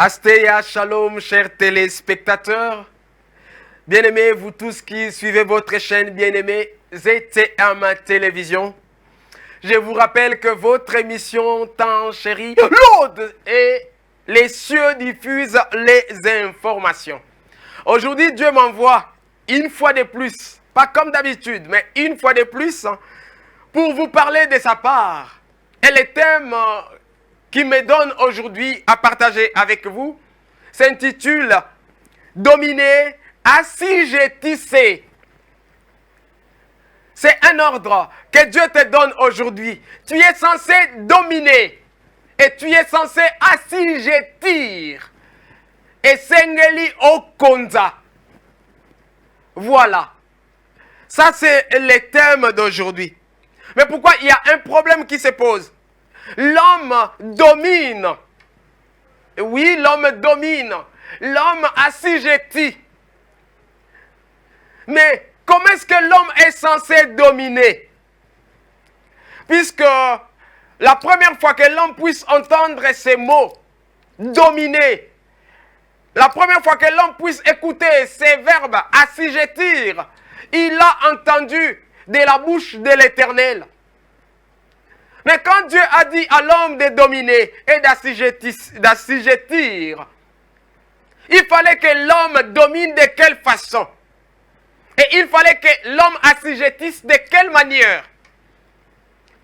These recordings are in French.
Astéa, shalom, chers téléspectateurs. Bien-aimés, vous tous qui suivez votre chaîne bien-aimée ZTM Télévision. Je vous rappelle que votre émission tant chérie, l'Aude et les cieux diffusent les informations. Aujourd'hui, Dieu m'envoie une fois de plus, pas comme d'habitude, mais une fois de plus, pour vous parler de sa part. Et le thème qui me donne aujourd'hui à partager avec vous s'intitule « Dominer, assujettisser ». C'est un ordre que Dieu te donne aujourd'hui. Tu es censé dominer et tu es censé assujettir. Et sengeli okonza. Voilà. Ça, c'est le thème d'aujourd'hui. Mais pourquoi il y a un problème qui se pose? L'homme domine. Oui, l'homme domine. L'homme assujettit. Mais comment est-ce que l'homme est censé dominer? Puisque la première fois que l'homme puisse entendre ces mots, dominer, la première fois que l'homme puisse écouter ces verbes, assujettir, il a entendu de la bouche de l'Éternel. Mais quand Dieu a dit à l'homme de dominer et d'assujettir, il fallait que l'homme domine de quelle façon? Et il fallait que l'homme assujettisse de quelle manière?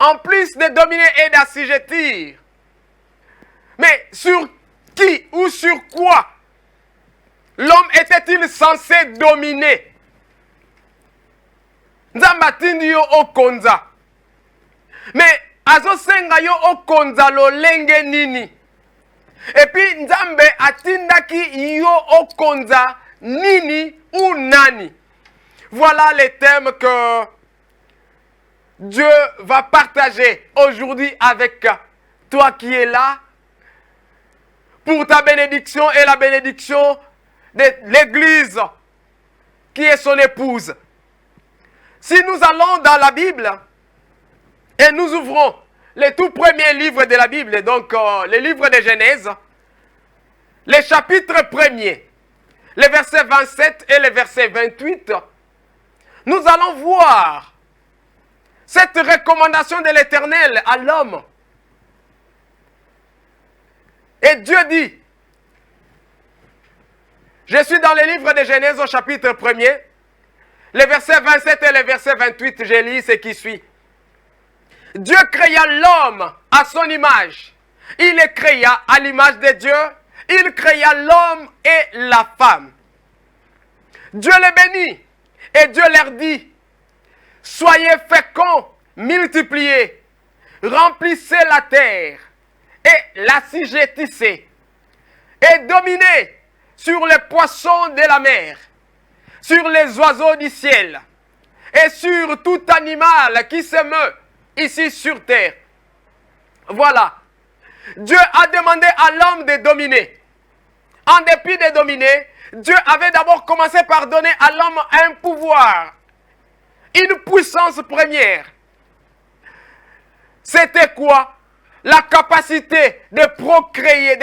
En plus de dominer et d'assujettir. Mais sur qui ou sur quoi l'homme était-il censé dominer? Nzambatindi yo okonza. Mais azosenga yo okonza lolenge nini? Et puis Nzambe atindaki yo okonza nini ou nani? Voilà les thèmes que Dieu va partager aujourd'hui avec toi qui es là pour ta bénédiction et la bénédiction de l'Église qui est son épouse. Si nous allons dans la Bible et nous ouvrons les tout premiers livres de la Bible, donc les livres de Genèse, les chapitres 1er, les versets 27 et les versets 28, nous allons voir cette recommandation de l'Éternel à l'homme. Et Dieu dit, je suis dans le livre de Genèse au chapitre 1er, les versets 27 et les versets 28, je lis ce qui suit. Dieu créa l'homme à son image. Il le créa à l'image de Dieu. Il créa l'homme et la femme. Dieu les bénit et Dieu leur dit, soyez féconds, multipliez, remplissez la terre et l'assujettissez et dominez sur les poissons de la mer, sur les oiseaux du ciel et sur tout animal qui se meut ici sur terre. Voilà. Dieu a demandé à l'homme de dominer. En dépit de dominer, Dieu avait d'abord commencé par donner à l'homme un pouvoir, une puissance première. C'était quoi? La capacité de procréer,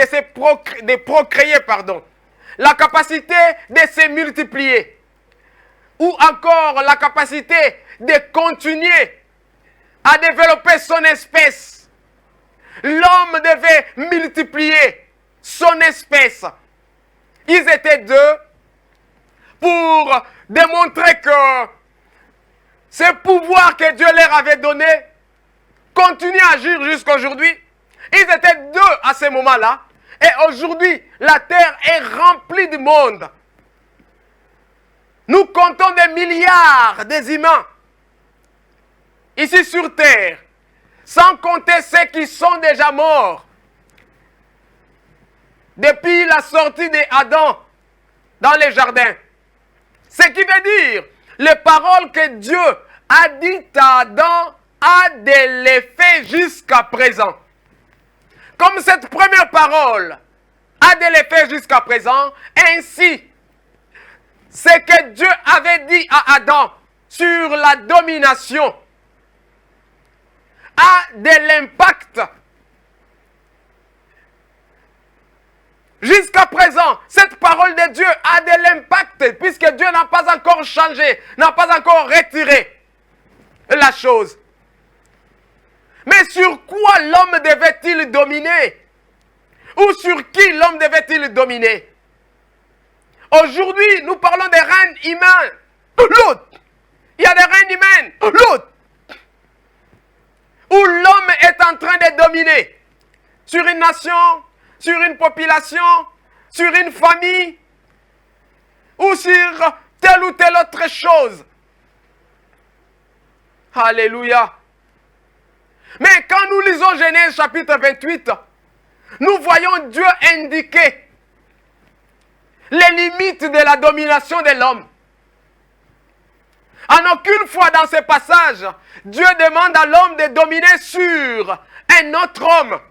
la capacité de se multiplier. Ou encore la capacité de continuer à développer son espèce. L'homme devait multiplier son espèce. Ils étaient deux pour démontrer que ce pouvoir que Dieu leur avait donné continue à agir jusqu'à aujourd'hui. Ils étaient deux à ce moment-là. Et aujourd'hui, la terre est remplie de monde. Nous comptons des milliards d'humains ici sur terre, sans compter ceux qui sont déjà morts. Depuis la sortie d'Adam dans les jardins. Ce qui veut dire, les paroles que Dieu a dites à Adam a de l'effet jusqu'à présent. Comme cette première parole a de l'effet jusqu'à présent, ainsi ce que Dieu avait dit à Adam sur la domination a de l'impact. Jusqu'à présent, cette parole de Dieu a de l'impact puisque Dieu n'a pas encore changé, n'a pas encore retiré la chose. Mais sur quoi l'homme devait-il dominer? Ou sur qui l'homme devait-il dominer? Aujourd'hui, nous parlons des règnes humains. L'autre. Il y a des règnes humains. L'autre. Où l'homme est en train de dominer. Sur une nation, sur une population, sur une famille. Ou sur telle ou telle autre chose. Alléluia. Mais quand nous lisons Genèse chapitre 28, nous voyons Dieu indiquer les limites de la domination de l'homme. En aucune fois dans ce passage, Dieu demande à l'homme de dominer sur un autre homme.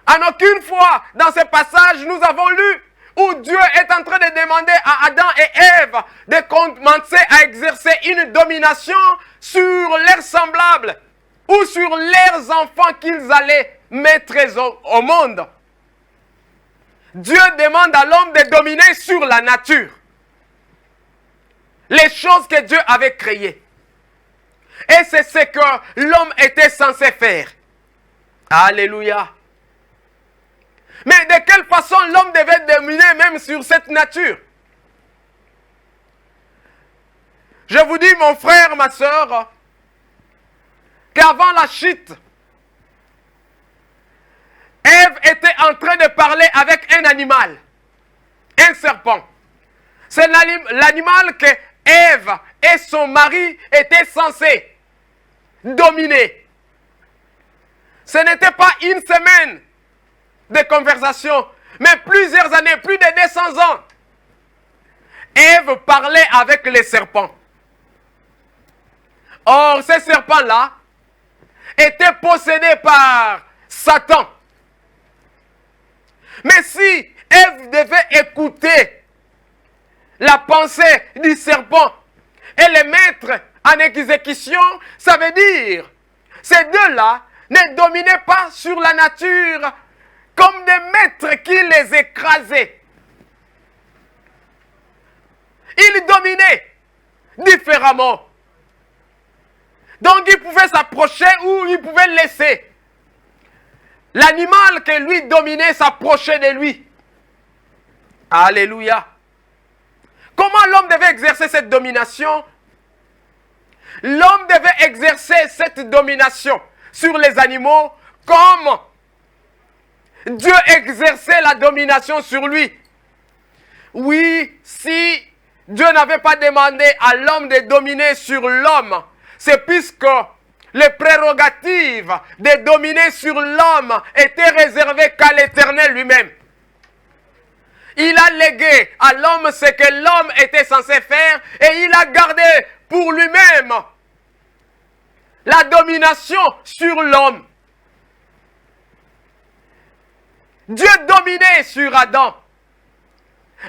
En aucune fois dans ce passage, nous avons lu où Dieu est en train de demander à Adam et Ève de commencer à exercer une domination sur leurs semblables ou sur leurs enfants qu'ils allaient mettre au monde. Dieu demande à l'homme de dominer sur la nature. Les choses que Dieu avait créées. Et c'est ce que l'homme était censé faire. Alléluia. Mais de quelle façon l'homme devait dominer même sur cette nature? Je vous dis, mon frère, ma soeur, qu'avant la chute, Ève était en train de parler avec un animal, un serpent. C'est l'animal que Ève et son mari étaient censés dominer. Ce n'était pas une semaine de conversation, mais plusieurs années, plus de 200 ans. Ève parlait avec les serpents. Or, ces serpents-là étaient possédés par Satan. Mais si Ève devait écouter la pensée du serpent et les mettre en exécution, ça veut dire ces deux-là ne dominaient pas sur la nature comme des maîtres qui les écrasaient. Ils dominaient différemment. Donc ils pouvaient s'approcher ou ils pouvaient laisser l'animal que lui dominait s'approcher de lui. Alléluia. Comment l'homme devait exercer cette domination? L'homme devait exercer cette domination sur les animaux comme Dieu exerçait la domination sur lui. Oui, si Dieu n'avait pas demandé à l'homme de dominer sur l'homme, c'est puisque les prérogatives de dominer sur l'homme étaient réservées qu'à l'Éternel lui-même. Il a légué à l'homme ce que l'homme était censé faire et il a gardé pour lui-même la domination sur l'homme. Dieu dominait sur Adam.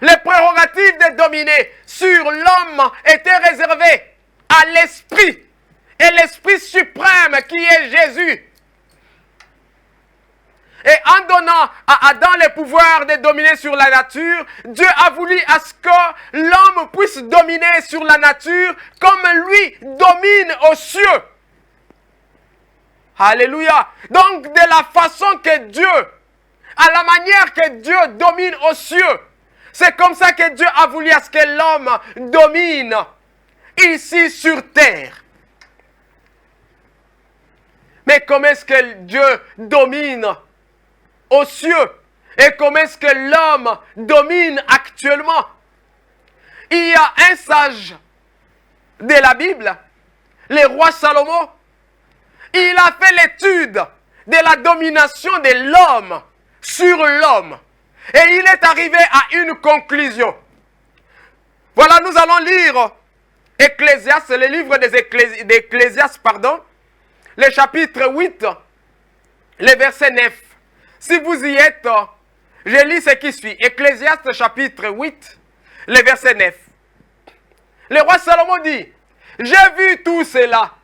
Les prérogatives de dominer sur l'homme étaient réservées à l'Esprit. Et l'Esprit suprême qui est Jésus. Et en donnant à Adam le pouvoir de dominer sur la nature, Dieu a voulu à ce que l'homme puisse dominer sur la nature comme lui domine aux cieux. Alléluia. Donc de la façon que Dieu, à la manière que Dieu domine aux cieux, c'est comme ça que Dieu a voulu à ce que l'homme domine ici sur terre. Mais comment est-ce que Dieu domine aux cieux? Et comment est-ce que l'homme domine actuellement? Il y a un sage de la Bible, le roi Salomon. Il a fait l'étude de la domination de l'homme sur l'homme. Et il est arrivé à une conclusion. Voilà, nous allons lire Ecclésiaste, le livre d'Ecclésiaste, le chapitre 8, le verset 9. Si vous y êtes, je lis ce qui suit. Ecclésiaste chapitre 8, le verset 9. Le roi Salomon dit, j'ai vu tout cela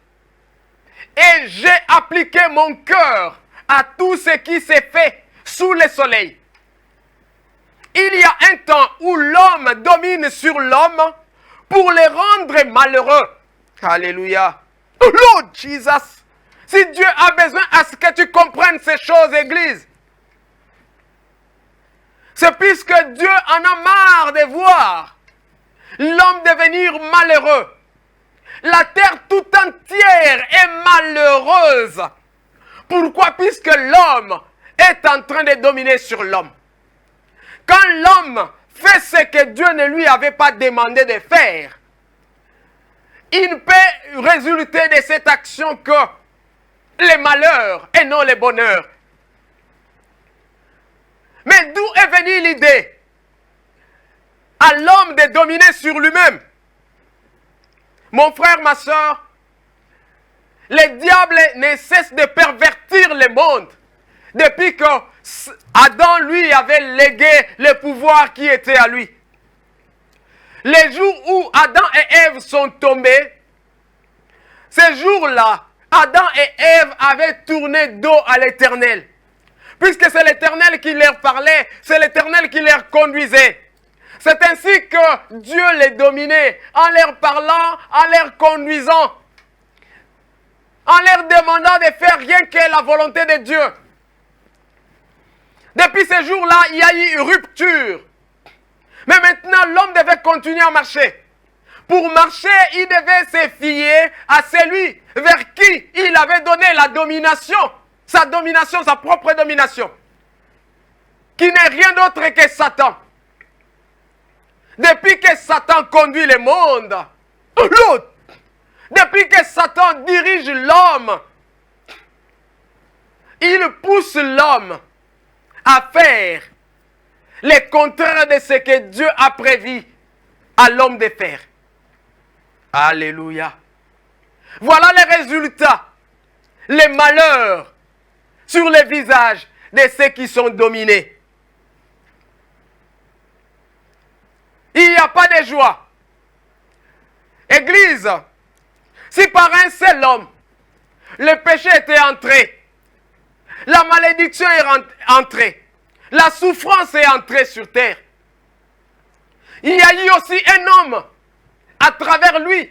et j'ai appliqué mon cœur à tout ce qui s'est fait sous le soleil. Il y a un temps où l'homme domine sur l'homme pour le rendre malheureux. Alléluia. Lord Jesus. Si Dieu a besoin à ce que tu comprennes ces choses, Église, c'est puisque Dieu en a marre de voir l'homme devenir malheureux. La terre tout entière est malheureuse. Pourquoi? Puisque l'homme est en train de dominer sur l'homme. Quand l'homme fait ce que Dieu ne lui avait pas demandé de faire, il ne peut résulter de cette action que les malheurs et non les bonheurs. Mais d'où est venue l'idée à l'homme de dominer sur lui-même? Mon frère, ma soeur, le diable ne cesse de pervertir le monde depuis que Adam lui avait légué le pouvoir qui était à lui. Les jours où Adam et Ève sont tombés, ces jours-là, Adam et Ève avaient tourné dos à l'Éternel. Puisque c'est l'Éternel qui leur parlait, c'est l'Éternel qui les conduisait. C'est ainsi que Dieu les dominait, en leur parlant, en leur conduisant, en leur demandant de faire rien que la volonté de Dieu. Depuis ces jours-là, il y a eu une rupture. Mais maintenant, l'homme devait continuer à marcher. Pour marcher, il devait se fier à celui vers qui il avait donné la domination, sa propre domination, qui n'est rien d'autre que Satan. Depuis que Satan conduit le monde, depuis que Satan dirige l'homme, il pousse l'homme à faire le contraire de ce que Dieu a prévu à l'homme de faire. Alléluia. Voilà les résultats, les malheurs sur les visages de ceux qui sont dominés. Il n'y a pas de joie. Église, si par un seul homme, le péché était entré, la malédiction est entrée, la souffrance est entrée sur terre, il y a eu aussi un homme, à travers lui,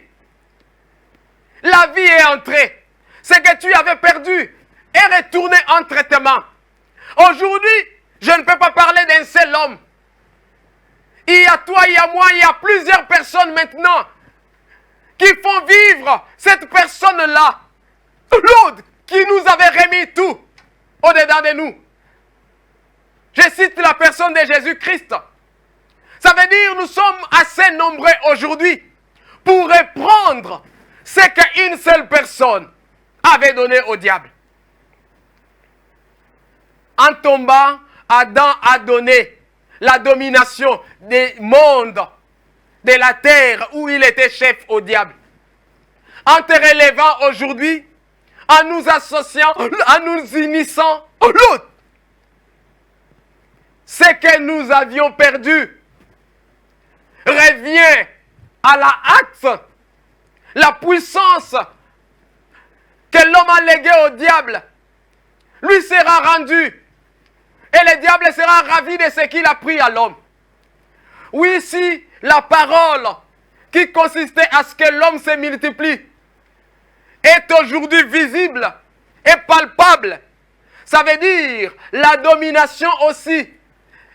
la vie est entrée. Ce que tu avais perdu est retourné entre tes mains. Aujourd'hui, je ne peux pas parler d'un seul homme. Il y a toi, il y a moi, il y a plusieurs personnes maintenant qui font vivre cette personne-là, l'autre qui nous avait remis tout au-dedans de nous. Je cite la personne de Jésus-Christ. Ça veut dire nous sommes assez nombreux aujourd'hui pour reprendre ce qu'une seule personne avait donné au diable. En tombant, Adam a donné la domination des mondes, de la terre où il était chef au diable. En te relevant aujourd'hui, en nous associant, en nous unissant au l'autre, ce que nous avions perdu revient à la hâte, la puissance que l'homme a léguée au diable, lui sera rendue. Et le diable sera ravi de ce qu'il a pris à l'homme. Oui, si la parole qui consistait à ce que l'homme se multiplie est aujourd'hui visible et palpable, ça veut dire la domination aussi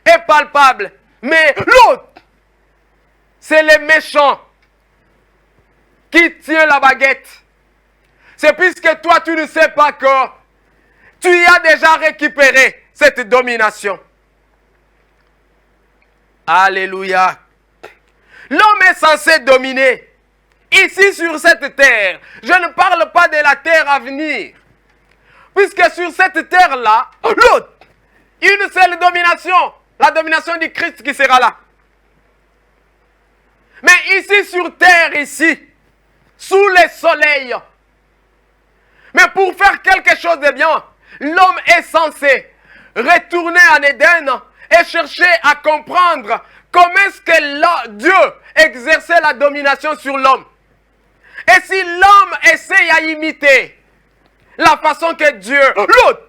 est palpable. Mais l'autre, c'est le méchant qui tient la baguette. C'est puisque toi tu ne sais pas que tu y as déjà récupéré cette domination. Alléluia. L'homme est censé dominer ici sur cette terre. Je ne parle pas de la terre à venir. Puisque sur cette terre-là, l'autre, une seule domination, la domination du Christ qui sera là. Mais ici sur terre, ici, sous le soleil, mais pour faire quelque chose de bien, l'homme est censé retourner en Éden et chercher à comprendre comment est-ce que Dieu exerçait la domination sur l'homme? Et si l'homme essaye à imiter la façon que Dieu, l'autre,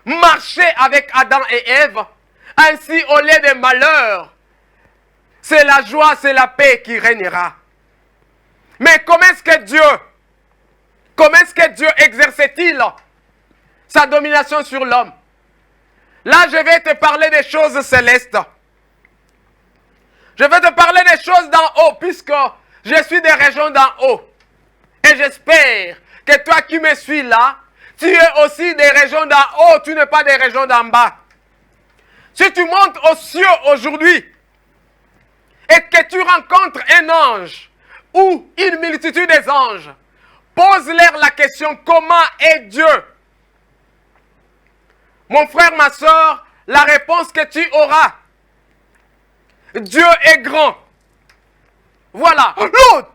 marchait avec Adam et Ève, ainsi au lieu des malheurs, c'est la joie, c'est la paix qui régnera. Mais comment est-ce que Dieu exerçait-il sa domination sur l'homme? Là, je vais te parler des choses célestes. Je vais te parler des choses d'en haut, puisque je suis des régions d'en haut. Et j'espère que toi qui me suis là, tu es aussi des régions d'en haut, tu n'es pas des régions d'en bas. Si tu montes aux cieux aujourd'hui et que tu rencontres un ange ou une multitude des anges, pose-leur la question, comment est Dieu? Mon frère, ma soeur, la réponse que tu auras, Dieu est grand. Voilà. L'autre,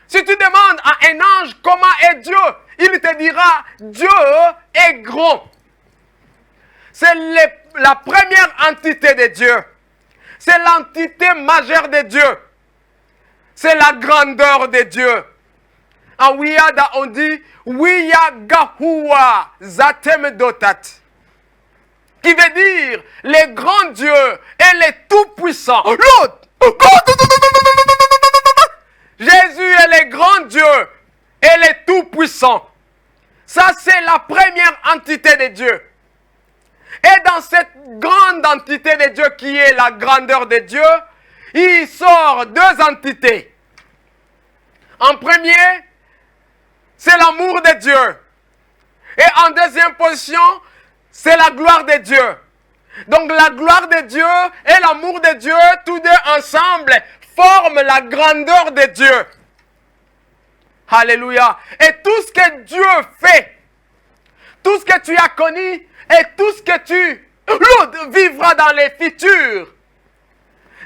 si tu demandes à un ange comment est Dieu, il te dira, Dieu est grand. C'est la première entité de Dieu. C'est l'entité majeure de Dieu. C'est la grandeur de Dieu. En Wiyada, on dit, Wiyagahuwa Zatem Dotat. Qui veut dire, le grand Dieu et le tout-puissant. L'autre, Jésus est le grand Dieu et le tout-puissant. Ça, c'est la première entité de Dieu. Et dans cette grande entité de Dieu qui est la grandeur de Dieu, il sort deux entités. En premier, c'est l'amour de Dieu. Et en deuxième position, c'est la gloire de Dieu. Donc la gloire de Dieu et l'amour de Dieu, tous deux ensemble, forment la grandeur de Dieu. Alléluia. Et tout ce que Dieu fait, tout ce que tu as connu et tout ce que tu vivras dans les futurs,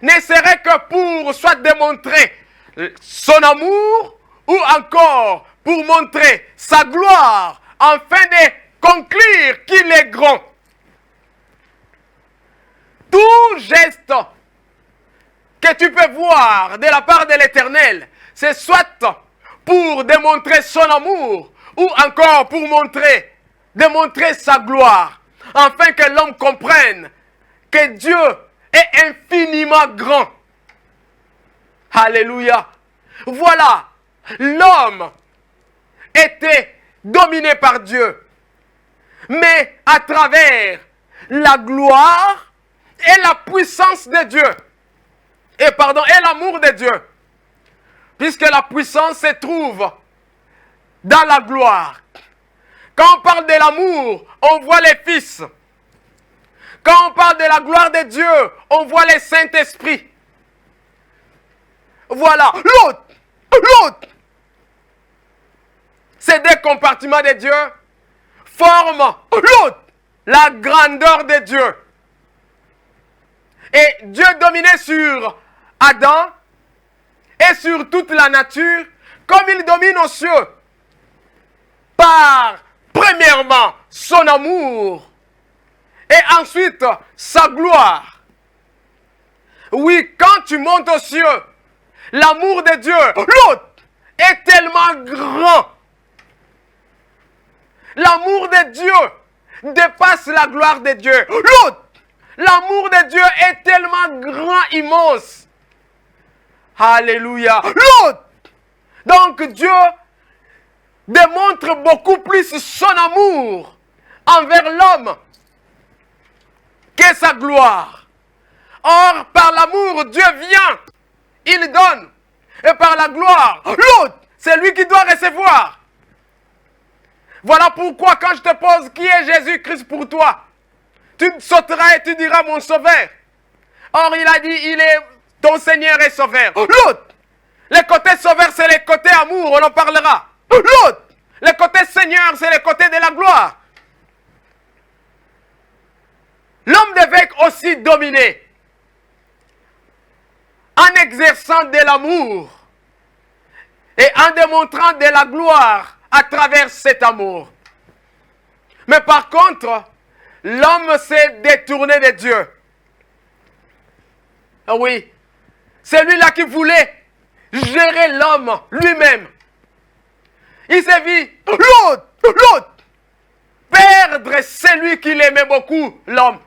ne serait que pour soit démontrer son amour ou encore pour montrer sa gloire, afin de conclure qu'il est grand. Tout geste que tu peux voir de la part de l'Éternel, c'est soit pour démontrer son amour ou encore pour démontrer sa gloire, afin que l'homme comprenne que Dieu est infiniment grand. Alléluia. Voilà, l'homme était dominé par Dieu, mais à travers la gloire et la puissance de Dieu, et l'amour de Dieu, puisque la puissance se trouve dans la gloire. Quand on parle de l'amour, on voit les fils. Quand on parle de la gloire de Dieu, on voit les Saint-Esprit. Voilà, l'autre. Ces deux compartiments de Dieu forment la grandeur de Dieu. Et Dieu dominait sur Adam et sur toute la nature comme il domine aux cieux. Par, premièrement, son amour et ensuite sa gloire. Oui, quand tu montes aux cieux, l'amour de Dieu, est tellement grand. L'amour de Dieu dépasse la gloire de Dieu. L'amour de Dieu est tellement grand, immense. Alléluia. Donc Dieu démontre beaucoup plus son amour envers l'homme que sa gloire. Or, par l'amour, Dieu vient, il donne. Et par la gloire, c'est lui qui doit recevoir. Voilà pourquoi quand je te pose qui est Jésus-Christ pour toi, tu sauteras et tu diras mon sauveur. Or, il a dit, il est ton Seigneur et sauveur. Le côté sauveur, c'est le côté amour, on en parlera. Le côté Seigneur, c'est le côté de la gloire. L'homme devait aussi dominer en exerçant de l'amour et en démontrant de la gloire à travers cet amour. Mais par contre, l'homme s'est détourné de Dieu. Ah oui, celui-là qui voulait gérer l'homme lui-même. Il s'est vu l'autre, perdre celui qu'il aimait beaucoup, l'homme.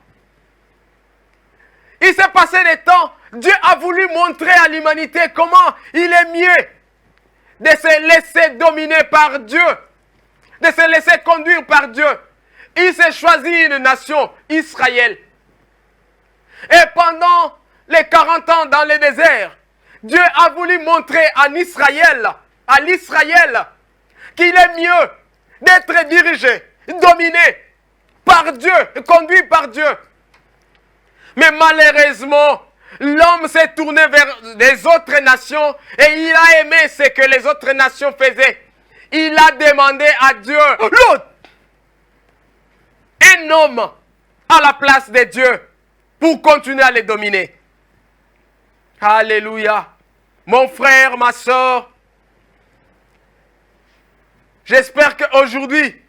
Il s'est passé des temps, Dieu a voulu montrer à l'humanité comment il est mieux de se laisser dominer par Dieu, de se laisser conduire par Dieu. Il s'est choisi une nation, Israël. Et pendant les 40 ans dans le désert, Dieu a voulu montrer à l'Israël, qu'il est mieux d'être dirigé, dominé par Dieu, conduit par Dieu. Mais malheureusement, l'homme s'est tourné vers les autres nations et il a aimé ce que les autres nations faisaient. Il a demandé à Dieu, l'autre, un homme à la place de Dieu pour continuer à les dominer. Alléluia. Mon frère, ma soeur, j'espère qu'aujourd'hui,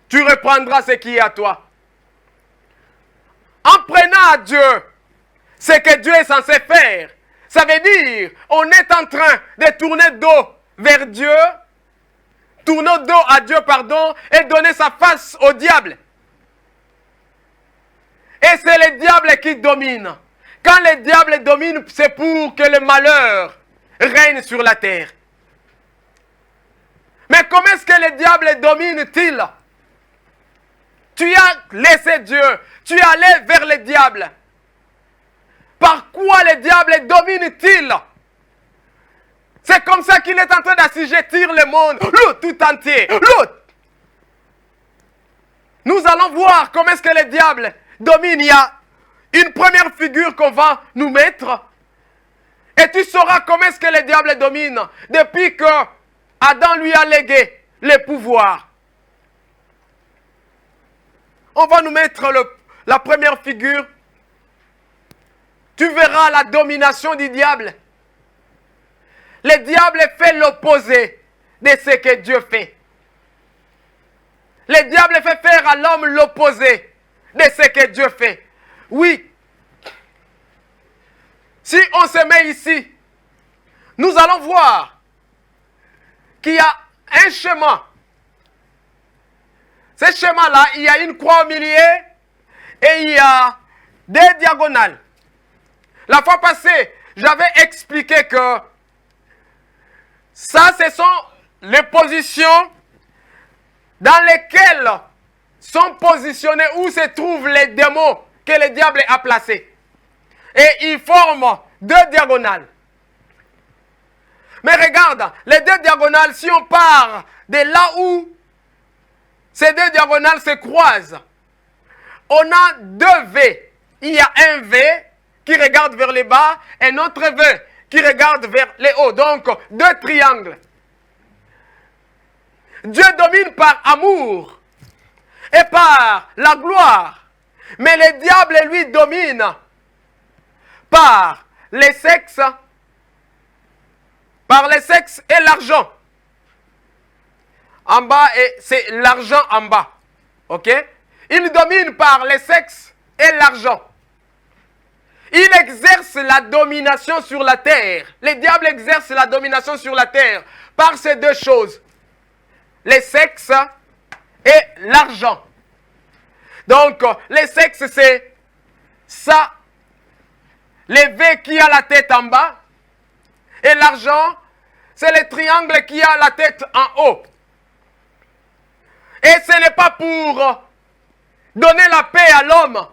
tu reprendras ce qui est à toi. En prenant à Dieu ce que Dieu est censé faire, ça veut dire on est en train de tourner dos vers Dieu, tourner dos à Dieu, pardon, et donner sa face au diable. Et c'est le diable qui domine. Quand le diable domine, c'est pour que le malheur règne sur la terre. Mais comment est-ce que le diable domine-t-il? Tu as laissé Dieu, tu es allé vers le diable. Par quoi le diable domine-t-il? C'est comme ça qu'il est en train d'assujettir le monde, tout entier. Nous allons voir comment est-ce que le diable domine. Il y a une première figure qu'on va nous mettre. Et tu sauras comment est-ce que le diable domine depuis que Adam lui a légué le pouvoir. On va nous mettre la première figure. Tu verras la domination du diable. Le diable fait l'opposé de ce que Dieu fait. Le diable fait faire à l'homme l'opposé de ce que Dieu fait. Oui. Si on se met ici, nous allons voir qu'il y a un chemin. Ce chemin-là, il y a une croix au milieu et il y a des diagonales. La fois passée, j'avais expliqué que ça, ce sont les positions dans lesquelles sont positionnés où se trouvent les démons que le diable a placés. Et ils forment deux diagonales. Mais regarde, les deux diagonales, si on part de là où ces deux diagonales se croisent, on a deux V. Il y a un V qui regarde vers le bas et un autre V qui regarde vers le haut. Donc, deux triangles. Dieu domine par amour et par la gloire. Mais le diable, lui, domine par les sexes et l'argent. En bas, c'est l'argent en bas. Ok? Il domine par les sexes et l'argent. Il exerce la domination sur la terre. Le diable exerce la domination sur la terre par ces deux choses. Les sexes et l'argent. Donc, les sexes, c'est ça. Les V qui a la tête en bas. Et l'argent, c'est le triangle qui a la tête en haut. Et ce n'est pas pour donner la paix à l'homme.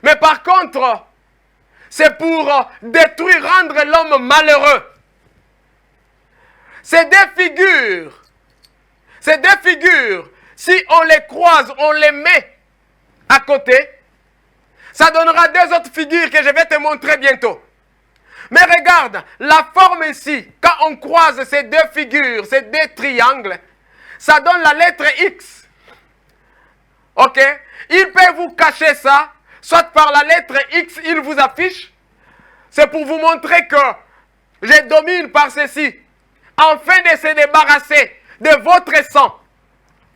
Mais par contre, c'est pour détruire, rendre l'homme malheureux. Ces deux figures, si on les croise, on les met à côté, ça donnera deux autres figures que je vais te montrer bientôt. Mais regarde, la forme ici, quand on croise ces deux figures, ces deux triangles, ça donne la lettre X. Ok? Il peut vous cacher ça, soit par la lettre X, il vous affiche. C'est pour vous montrer que je domine par ceci, afin de se débarrasser de votre sang.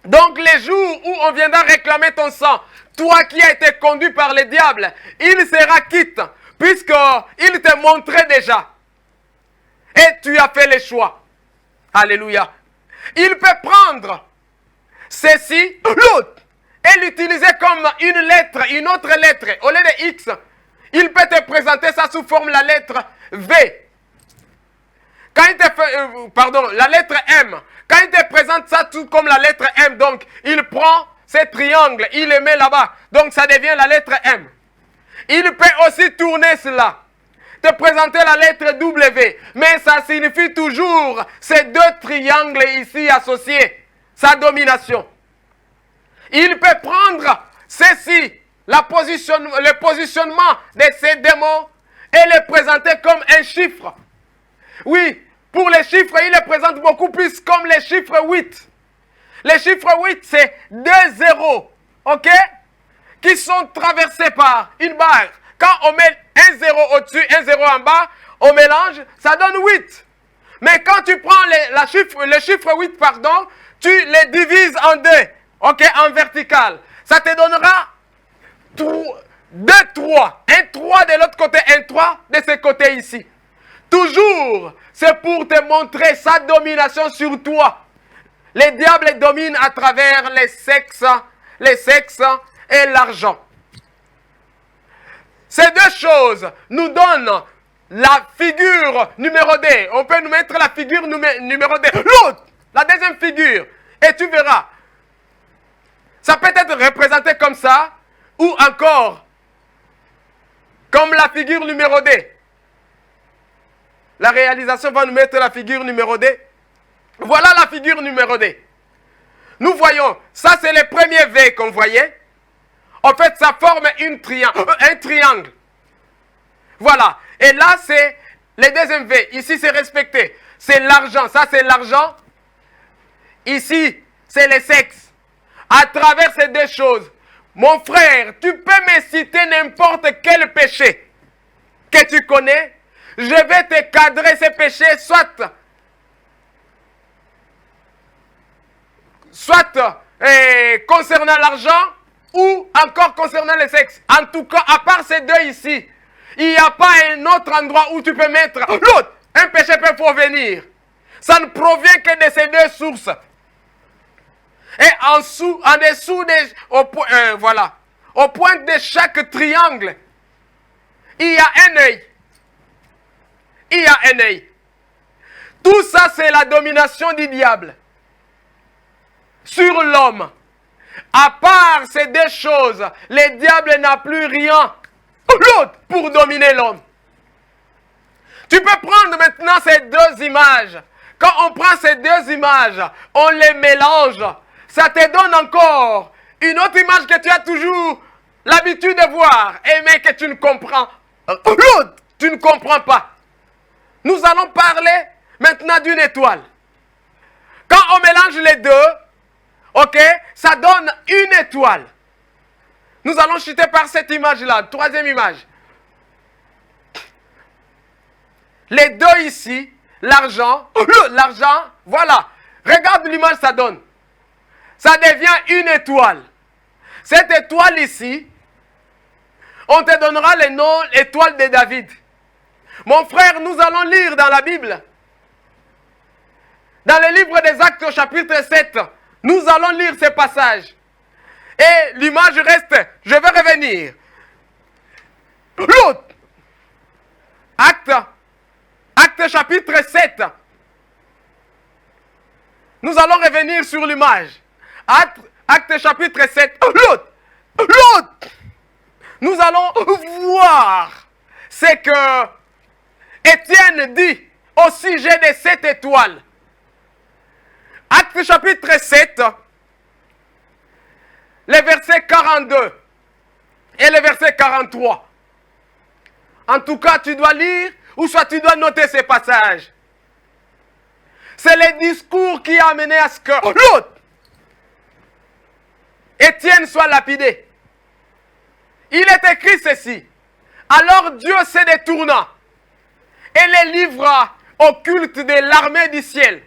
Donc les jours où on viendra réclamer ton sang, toi qui as été conduit par le diable, il sera quitte puisqu'il te montrait déjà. Et tu as fait le choix. Alléluia. Il peut prendre ceci, l'autre, et l'utiliser comme une lettre, une autre lettre. Au lieu de X, il peut te présenter ça sous forme de la lettre V. Quand il te fait, la lettre M. Quand il te présente ça tout comme la lettre M, donc il prend ce triangle, il le met là-bas. Donc ça devient la lettre M. Il peut aussi tourner cela, te présenter la lettre W. Mais ça signifie toujours ces deux triangles ici associés. Sa domination. Il peut prendre ceci, le positionnement de ces démons et les présenter comme un chiffre. Oui, pour les chiffres, il les présente beaucoup plus comme les chiffres 8. Les chiffres 8, c'est 2 zéros, ok? Qui sont traversés par une barre. Quand on met un 0 au-dessus, un 0 en bas, on mélange, ça donne 8. Mais quand tu prends le chiffre 8, tu les divises en deux, ok, en vertical. Ça te donnera 2 3. Un 3 de l'autre côté, un 3 de ce côté ici. Toujours, c'est pour te montrer sa domination sur toi. Les diables dominent à travers les sexes et l'argent. Ces deux choses nous donnent la figure numéro 2. On peut nous mettre la figure numéro 2. L'autre, la deuxième figure. Et tu verras. Ça peut être représenté comme ça. Ou encore comme la figure numéro 2. La réalisation va nous mettre la figure numéro 2. Voilà la figure numéro 2. Nous voyons, ça c'est le premier V qu'on voyait. En fait, ça forme un triangle. Voilà. Et là, c'est le deuxième V. Ici, c'est respecté. C'est l'argent. Ça, c'est l'argent. Ici, c'est le sexe. À travers ces deux choses, mon frère, tu peux me citer n'importe quel péché que tu connais. Je vais te cadrer ces péchés, soit concernant l'argent ou encore concernant le sexe. En tout cas, à part ces deux ici, il n'y a pas un autre endroit où tu peux mettre l'autre. Un péché peut provenir. Ça ne provient que de ces deux sources. Et en dessous, au point de chaque triangle, il y a un œil. Il y a un œil. Tout ça, c'est la domination du diable sur l'homme. À part ces deux choses, le diable n'a plus rien l'autre pour dominer l'homme. Tu peux prendre maintenant ces deux images. Quand on prend ces deux images, on les mélange. Ça te donne encore une autre image que tu as toujours l'habitude de voir. Mais que tu ne comprends. L'autre, tu ne comprends pas. Nous allons parler maintenant d'une étoile. Quand on mélange les deux, ok, ça donne une étoile. Nous allons chuter par cette image-là, troisième image. Les deux ici, l'argent, voilà. Regarde l'image, ça donne. Ça devient une étoile. Cette étoile ici, on te donnera le nom étoile de David. Mon frère, nous allons lire dans la Bible. Dans le livre des Actes au chapitre 7, nous allons lire ces passages. Et l'image reste, je vais revenir. L'autre. Acte chapitre 7. Nous allons revenir sur l'image. Acte chapitre 7. L'autre. Nous allons voir ce que Étienne dit au sujet de cette étoile. Acte chapitre 7, les versets 42 et le verset 43. En tout cas, tu dois lire ou soit tu dois noter ces passages. C'est le discours qui a amené à ce que l'autre, Étienne, soit lapidé. Il est écrit ceci. Alors Dieu se détourna et les livra au culte de l'armée du ciel.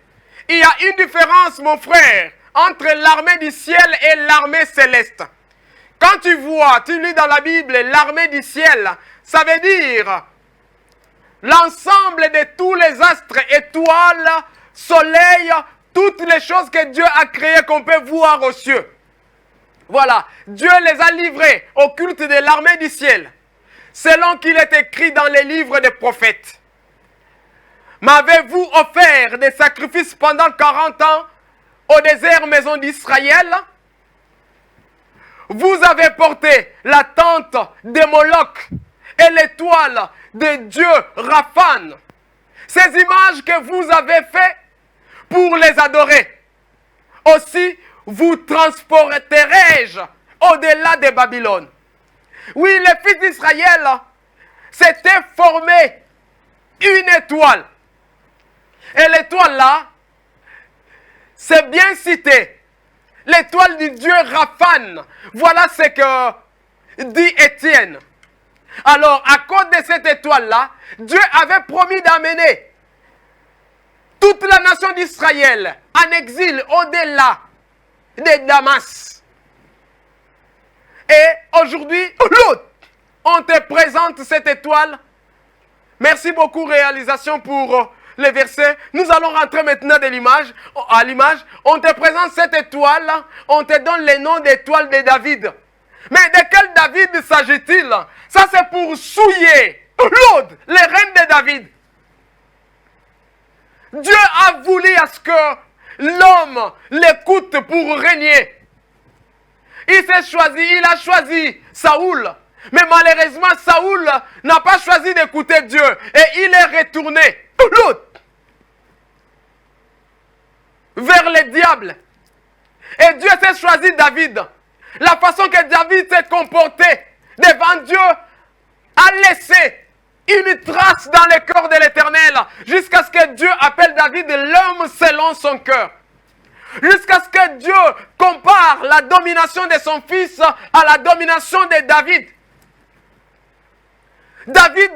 Il y a une différence, mon frère, entre l'armée du ciel et l'armée céleste. Quand tu vois, tu lis dans la Bible l'armée du ciel, ça veut dire l'ensemble de tous les astres, étoiles, soleil, toutes les choses que Dieu a créées qu'on peut voir aux cieux. Voilà, Dieu les a livrés au culte de l'armée du ciel, selon qu'il est écrit dans les livres des prophètes. M'avez-vous offert des sacrifices pendant 40 ans au désert, maison d'Israël? Vous avez porté la tente de Moloch et l'étoile de Dieu Raphan. Ces images que vous avez faites pour les adorer. Aussi, vous transporterai-je au-delà de Babylone. Oui, les fils d'Israël s'étaient formés une étoile. Et l'étoile là, c'est bien cité. L'étoile du Dieu Raphan. Voilà ce que dit Étienne. Alors, à cause de cette étoile-là, Dieu avait promis d'amener toute la nation d'Israël en exil au-delà de Damas. Et aujourd'hui, on te présente cette étoile. Merci beaucoup, réalisation, pour les versets. Nous allons rentrer maintenant à l'image. On te présente cette étoile. On te donne le nom d'étoile de David. Mais de quel David s'agit-il? Ça, c'est pour souiller l'autre, les reines de David. Dieu a voulu à ce que l'homme l'écoute pour régner. Il a choisi Saoul. Mais malheureusement, Saoul n'a pas choisi d'écouter Dieu. Et il est retourné vers le diable. Et Dieu s'est choisi David. La façon que David s'est comporté devant Dieu a laissé une trace dans le cœur de l'Éternel. Jusqu'à ce que Dieu appelle David l'homme selon son cœur. Jusqu'à ce que Dieu compare la domination de son fils à la domination de David. David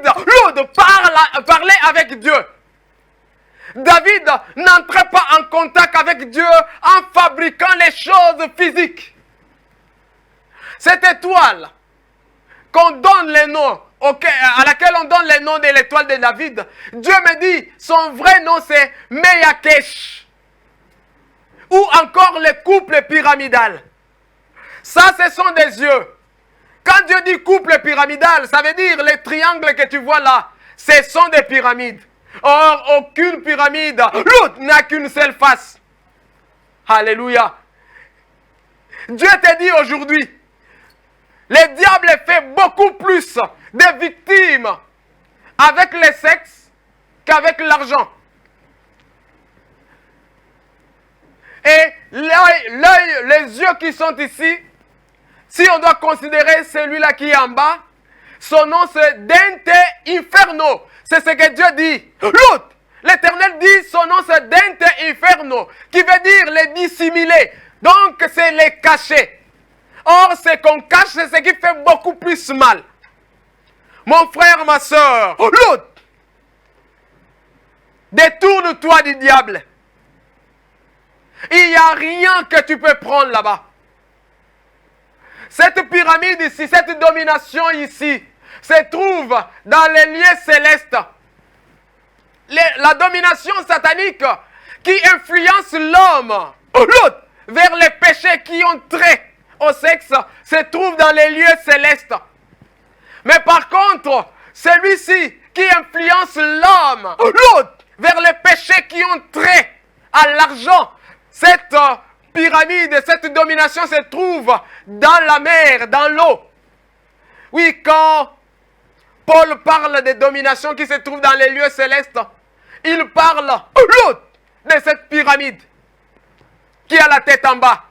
parlait avec Dieu. David n'entrait pas en contact avec Dieu en fabriquant les choses physiques. Cette étoile qu'on donne le nom, à laquelle on donne le nom de l'étoile de David, Dieu me dit, son vrai nom c'est Meyakesh. Ou encore le couple pyramidal. Ça, ce sont des yeux. Quand Dieu dit couple pyramidal, ça veut dire les triangles que tu vois là, ce sont des pyramides. Or, aucune pyramide, l'autre n'a qu'une seule face. Alléluia. Dieu te dit aujourd'hui, le diable fait beaucoup plus de victimes avec le sexe qu'avec l'argent. Et les yeux qui sont ici, si on doit considérer celui-là qui est en bas, son nom c'est Dente Inferno. C'est ce que Dieu dit. L'autre, l'Éternel dit, son nom c'est Dente Inferno, qui veut dire les dissimulés. Donc c'est les cachés. Or, ce qu'on cache, c'est ce qui fait beaucoup plus mal. Mon frère, ma soeur, l'autre, détourne-toi du diable. Il n'y a rien que tu peux prendre là-bas. Cette pyramide ici, cette domination ici, se trouve dans les lieux célestes. La domination satanique qui influence l'homme, l'autre, vers les péchés qui ont trait au sexe, se trouve dans les lieux célestes. Mais par contre, celui-ci qui influence l'homme, l'autre, vers les péchés qui ont trait à l'argent, cette pyramide, cette domination se trouve dans la mer, dans l'eau. Oui, quand Paul parle de domination qui se trouve dans les lieux célestes, il parle l'autre de cette pyramide qui a la tête en bas.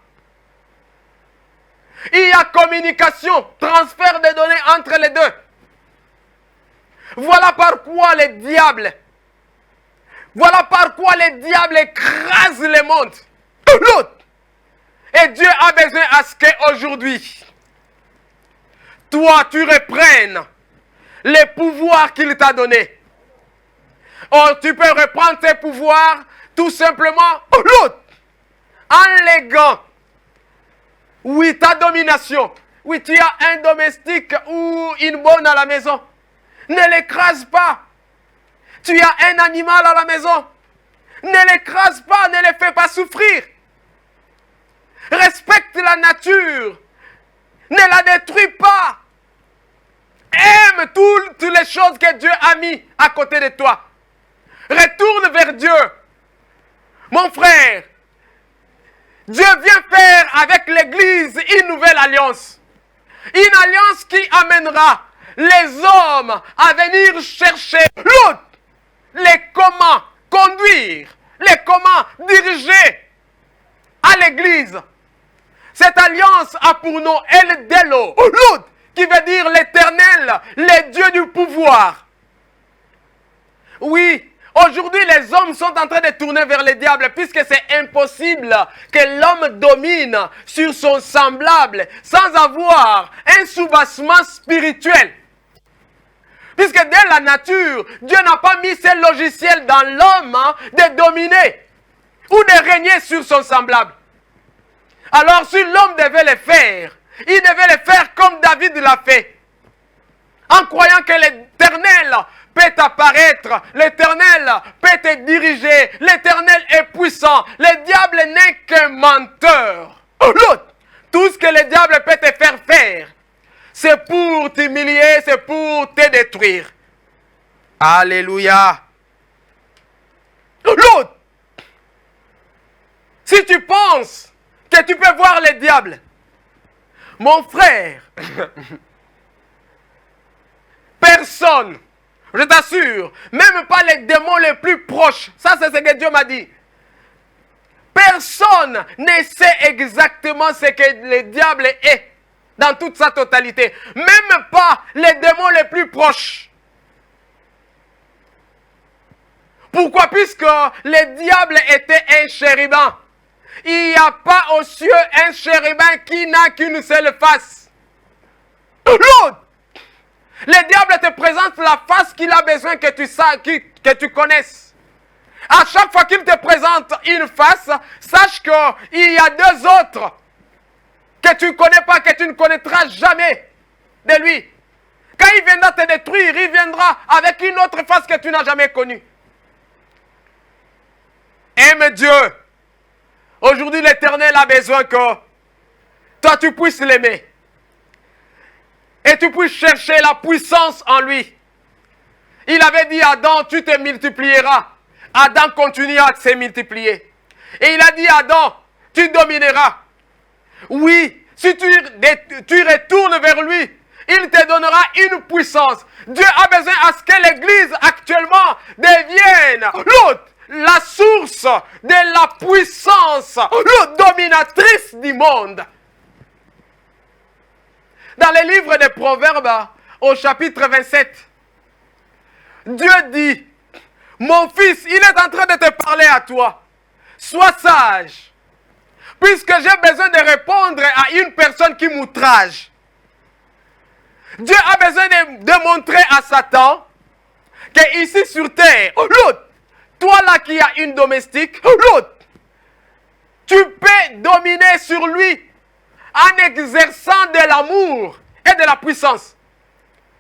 Il y a communication, transfert de données entre les deux. Voilà par quoi les diables écrasent le monde. L'autre. Et Dieu a besoin à ce qu'aujourd'hui, toi, tu reprennes les pouvoirs qu'il t'a donnés. Or, tu peux reprendre tes pouvoirs tout simplement l'autre, en léguant, oui, ta domination, Oui, tu as un domestique ou une bonne à la maison. Ne l'écrase pas. Tu as un animal à la maison. Ne l'écrase pas, ne le fais pas souffrir. Respecte la nature. Ne la détruis pas. Aime toutes les choses que Dieu a mis à côté de toi. Retourne vers Dieu. Mon frère, Dieu vient faire avec l'Église une nouvelle alliance. Une alliance qui amènera les hommes à venir chercher l'autre. Les comment conduire, les comment diriger à l'Église. Cette alliance a pour nom El Delo, l'autre, qui veut dire l'Éternel, le Dieu du pouvoir. Oui, aujourd'hui les hommes sont en train de tourner vers le diable puisque c'est impossible que l'homme domine sur son semblable sans avoir un soubassement spirituel. Puisque dès la nature, Dieu n'a pas mis ce logiciel dans l'homme de dominer ou de régner sur son semblable. Alors si l'homme devait le faire, il devait le faire comme David l'a fait. En croyant que l'Éternel peut apparaître, l'Éternel peut te diriger, l'Éternel est puissant, le diable n'est qu'un menteur. L'autre, tout ce que le diable peut te faire faire, c'est pour t'humilier, c'est pour te détruire. Alléluia. L'autre, si tu penses que tu peux voir le diable, mon frère, personne, je t'assure, même pas les démons les plus proches, ça c'est ce que Dieu m'a dit. Personne ne sait exactement ce que le diable est dans toute sa totalité. Même pas les démons les plus proches. Pourquoi? Puisque le diable était un chérubin. Il n'y a pas aux cieux un chérubin qui n'a qu'une seule face. L'autre, le diable te présente la face qu'il a besoin que tu connaisses. À chaque fois qu'il te présente une face, sache qu'il y a deux autres que tu ne connais pas, que tu ne connaîtras jamais de lui. Quand il viendra te détruire, il viendra avec une autre face que tu n'as jamais connue. Aime Dieu. Aujourd'hui, l'Éternel a besoin que toi, tu puisses l'aimer. Et tu puisses chercher la puissance en lui. Il avait dit à Adam, tu te multiplieras. Adam continue à se multiplier. Et il a dit à Adam, tu domineras. Oui, si tu retournes vers lui, il te donnera une puissance. Dieu a besoin à ce que l'Église actuellement devienne l'autre, la source de la puissance, la dominatrice du monde. Dans le livre des Proverbes, au chapitre 27, Dieu dit, mon fils, il est en train de te parler à toi. Sois sage. Puisque j'ai besoin de répondre à une personne qui m'outrage. Dieu a besoin de montrer à Satan que ici sur terre, l'autre, toi là qui as une domestique, l'autre, tu peux dominer sur lui en exerçant de l'amour et de la puissance,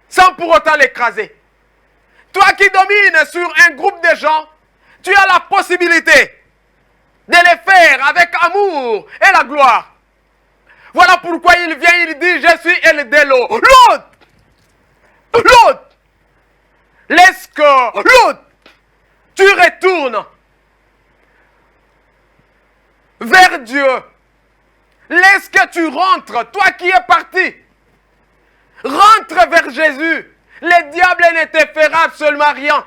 sans pour autant l'écraser. Toi qui domines sur un groupe de gens, tu as la possibilité de les faire avec amour et la gloire. Voilà pourquoi il vient, il dit, je suis El Delo. L'autre, laisse que l'autre, tu retournes vers Dieu. Laisse que tu rentres, toi qui es parti. Rentre vers Jésus. Le diable ne te fera absolument rien.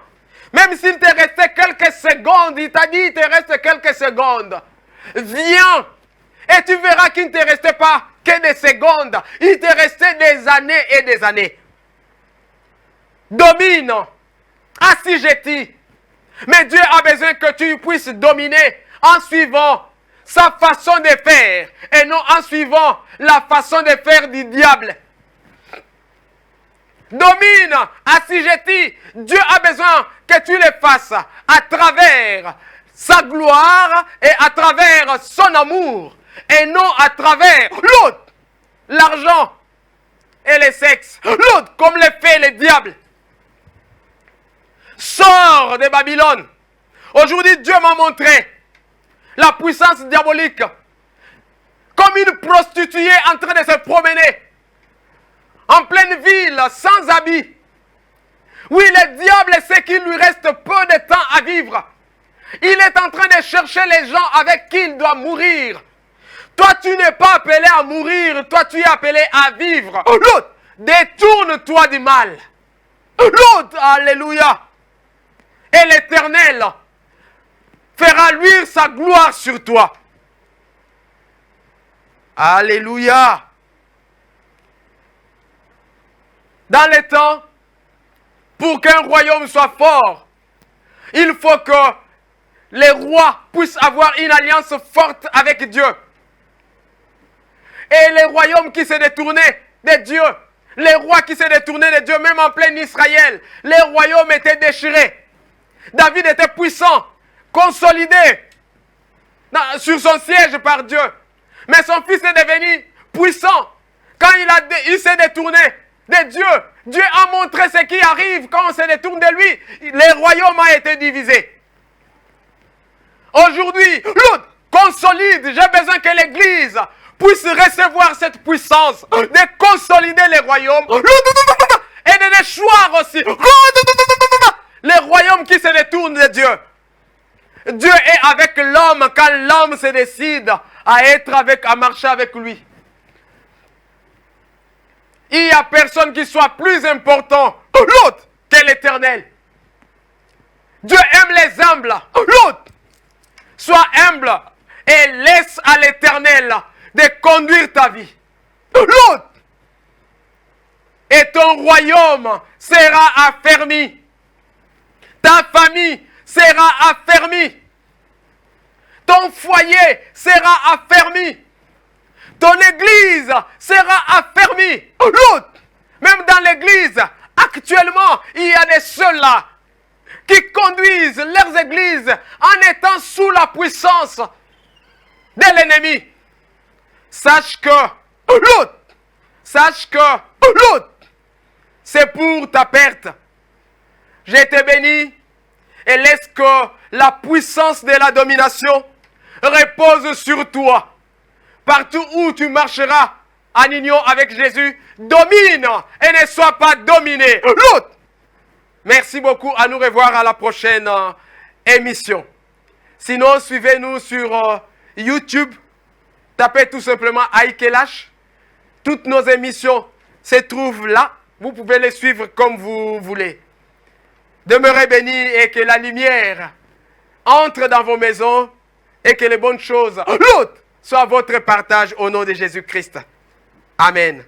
Même s'il te restait quelques secondes, il t'a dit, il te reste quelques secondes. Viens. Et tu verras qu'il ne te restait pas que des secondes. Il te restait des années et des années. Domine. Assujettis. Mais Dieu a besoin que tu puisses dominer en suivant sa façon de faire et non en suivant la façon de faire du diable. Domine, assujettis. Dieu a besoin que tu le fasses à travers sa gloire et à travers son amour et non à travers l'autre, l'argent, et le sexe. L'autre, comme les fées et les diables. Sors de Babylone. Aujourd'hui, Dieu m'a montré la puissance diabolique. Comme une prostituée en train de se promener en pleine ville, sans habit. Oui, le diable sait qu'il lui reste peu de temps à vivre. Il est en train de chercher les gens avec qui il doit mourir. Toi, tu n'es pas appelé à mourir. Toi, tu es appelé à vivre. L'autre, détourne-toi du mal. L'autre, alléluia. Et l'Éternel fera luire sa gloire sur toi. Alléluia. Dans les temps, pour qu'un royaume soit fort, il faut que les rois puissent avoir une alliance forte avec Dieu. Et les royaumes qui se détournaient de Dieu, les rois qui se détournaient de Dieu, même en plein Israël, les royaumes étaient déchirés. David était puissant, consolidé sur son siège par Dieu. Mais son fils est devenu puissant quand il s'est détourné de Dieu. Dieu a montré ce qui arrive quand on se détourne de lui. Les royaumes ont été divisés. Aujourd'hui, l'autre consolide. J'ai besoin que l'Église puisse recevoir cette puissance de consolider les royaumes et de déchoir aussi les royaumes qui se détournent de Dieu. Dieu est avec l'homme quand l'homme se décide à marcher avec lui. Il n'y a personne qui soit plus important l'autre que l'Éternel. Dieu aime les humbles. L'autre, sois humble et laisse à l'Éternel de conduire ta vie. L'autre, et ton royaume sera affermi. Ta famille sera affermie. Ton foyer sera affermi. Ton église sera affermie. L'autre, même dans l'église, actuellement, il y a des ceux-là qui conduisent leurs églises en étant sous la puissance de l'ennemi. Sache que l'autre, c'est pour ta perte. Je te bénis et laisse que la puissance de la domination repose sur toi. Partout où tu marcheras en union avec Jésus, domine et ne sois pas dominé. L'autre. Merci beaucoup. À nous revoir à la prochaine émission. Sinon, suivez-nous sur YouTube. Tapez tout simplement Aïkelash. Toutes nos émissions se trouvent là. Vous pouvez les suivre comme vous voulez. Demeurez bénis et que la lumière entre dans vos maisons et que les bonnes choses, l'autre, soit votre partage au nom de Jésus-Christ. Amen.